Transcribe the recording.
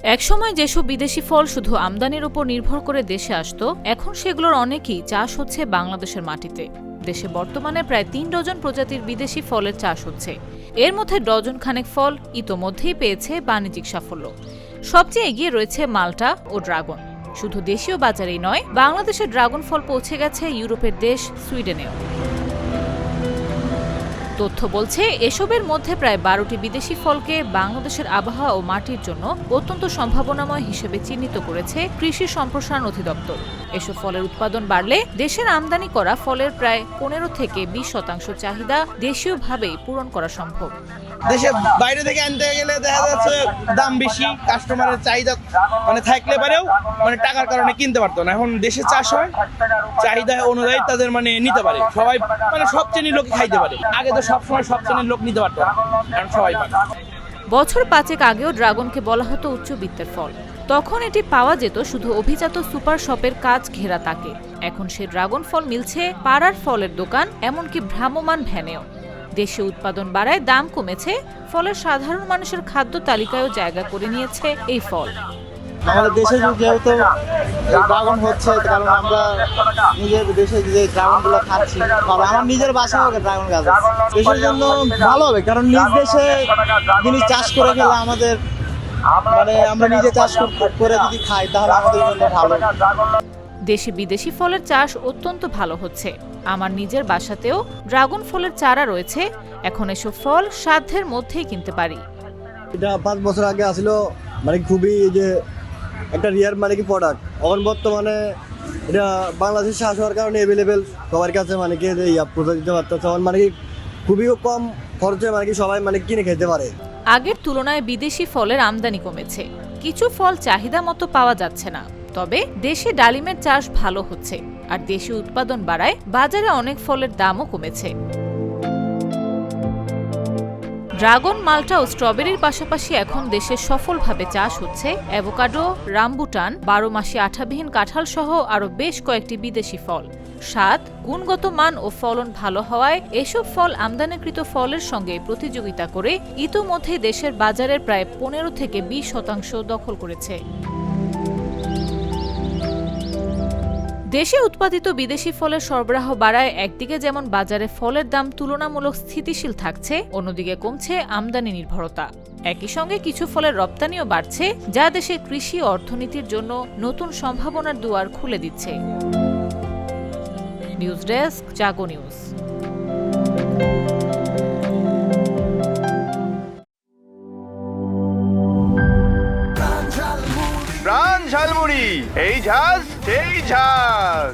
একসময় যেসব বিদেশি ফল শুধু আমদানির উপর নির্ভর করে দেশে আসতো, এখন সেগুলোর অনেকই চাষ হচ্ছে বাংলাদেশের মাটিতে। দেশে বর্তমানে প্রায় ৩ ডজন প্রজাতির বিদেশি ফলের চাষ হচ্ছে। এর মধ্যে ডজন খানেক ফল ইতোমধ্যেই পেয়েছে বাণিজ্যিক সাফল্য। সবচেয়ে এগিয়ে রয়েছে মাল্টা ও ড্রাগন। শুধু দেশীয় বাজারেই নয়, বাংলাদেশের ড্রাগন ফল পৌঁছে গেছে ইউরোপের দেশ সুইডেনেও। তথ্য বলছে, এসবের মধ্যে প্রায় ১২টি বিদেশি ফলকে বাংলাদেশের আবহাওয়া ও মাটির জন্য অত্যন্ত সম্ভাবনাময় হিসেবে চিহ্নিত করেছে কৃষি সম্প্রসারণ অধিদপ্তর। এসব ফলের উৎপাদন বাড়লে দেশের আমদানি করা ফলের প্রায় ১৫ থেকে ২০% চাহিদা দেশীয়ভাবেই পূরণ করা সম্ভব। দেশে বাইরে থেকে আনতে গেলে দেখা যাচ্ছে দাম বেশি, কাস্টমারের চাহিদা থাকলে পারেও টাকার কারণে কিনতে পারতো না। এখন দেশে চাষ হয়, চাহিদা অনুযায়ী তাদের নিতে পারে সবাই, সব শ্রেণীর লোক খাইতে পারে। আগে তো সবসময় সব শ্রেণীর লোক নিতে পারতো না, কারণ সবাই পারে। বছর ৫ আগেও ড্রাগনকে বলা হতো উচ্চবিত্তের ফল। তখন এটি পাওয়া যেত শুধু অভিজাত সুপার শপের কাজ ঘেরা তাকে। এখন সে ড্রাগন ফল মিলছে পাড়ার ফলের দোকান, এমনকি ভ্রাম্যমাণ ভ্যানেও। দেশে উৎপাদন বাড়ায় দাম কমেছে, ফলে সাধারণ মানুষের খাদ্য তালিকায়ও জায়গা করে নিয়েছে এই ফল। আমাদের দেশে যেহেতু ড্রাগন হচ্ছে, কারণ আমরা নিজের দেশে যে ড্রাগন গুলো খাচ্ছি, আমার নিজের বাসায় ড্রাগন গাছ আছে। দেশের জন্য ভালো হবে, কারণ নিজ দেশে জিনিস চাষ করে খেলে আমাদের আমরা নিজে চাষ করে যদি খাই তাহলে আমাদের জন্য ভালো। দেশে বিদেশি ফলের চাষ অত্যন্ত ভালো হচ্ছে। আমার নিজের বাসাতেও ড্রাগন ফলের চারা রয়েছে। এখন এসব ফল সাধ্যের মধ্যেই কিনতে পারি। এটা 5 বছর আগে আসলো খুবই যে একটা রিয়ার প্রোডাক্ট। এখন বর্তমানে এটা বাংলাদেশে চাষ হওয়ার কারণে এভেলেবেল সবার কাছে পৌঁছে দিতে পারতেছে। খুবই কম খরচে সবাই কিনে খেতে পারে। আগের তুলনায় বিদেশি ফলের আমদানি কমেছে। কিছু ফল চাহিদা মতো পাওয়া যাচ্ছে না। তবে দেশে ডালিমের চাষ ভালো হচ্ছে, আর দেশি উৎপাদন বাড়ায় বাজারে অনেক ফলের দামও কমেছে। ড্রাগন, মাল্টা ও স্ট্রবেরির পাশাপাশি এখন দেশে সফলভাবে চাষ হচ্ছে অ্যাভোকাডো, রামবুটান, 12 মাসে আঠাবিহীন কাঁঠাল সহ আরও বেশ কয়েকটি বিদেশি ফল। স্বাদ, গুণগত মান ও ফলন ভালো হওয়ায় এসব ফল আমদানিকৃত ফলের সঙ্গে প্রতিযোগিতা করে ইতোমধ্যে দেশের বাজারের প্রায় 15 থেকে 20% দখল করেছে। দেশে উৎপাদিত বিদেশি ফলের সরবরাহ বাড়ায় একদিকে যেমন বাজারে ফলের দাম তুলনামূলক স্থিতিশীল থাকছে, অন্যদিকে কমছে আমদানি নির্ভরতা। একই সঙ্গে কিছু ফলের রপ্তানিও বাড়ছে, যা দেশের কৃষি ও অর্থনীতির জন্য নতুন সম্ভাবনার দুয়ার খুলে দিচ্ছে। নিউজ ডেস্ক, জাগো নিউজ। প্রাণ ঝালমুড়ি, এই ঝাঁজ সেই ঝাঁজ।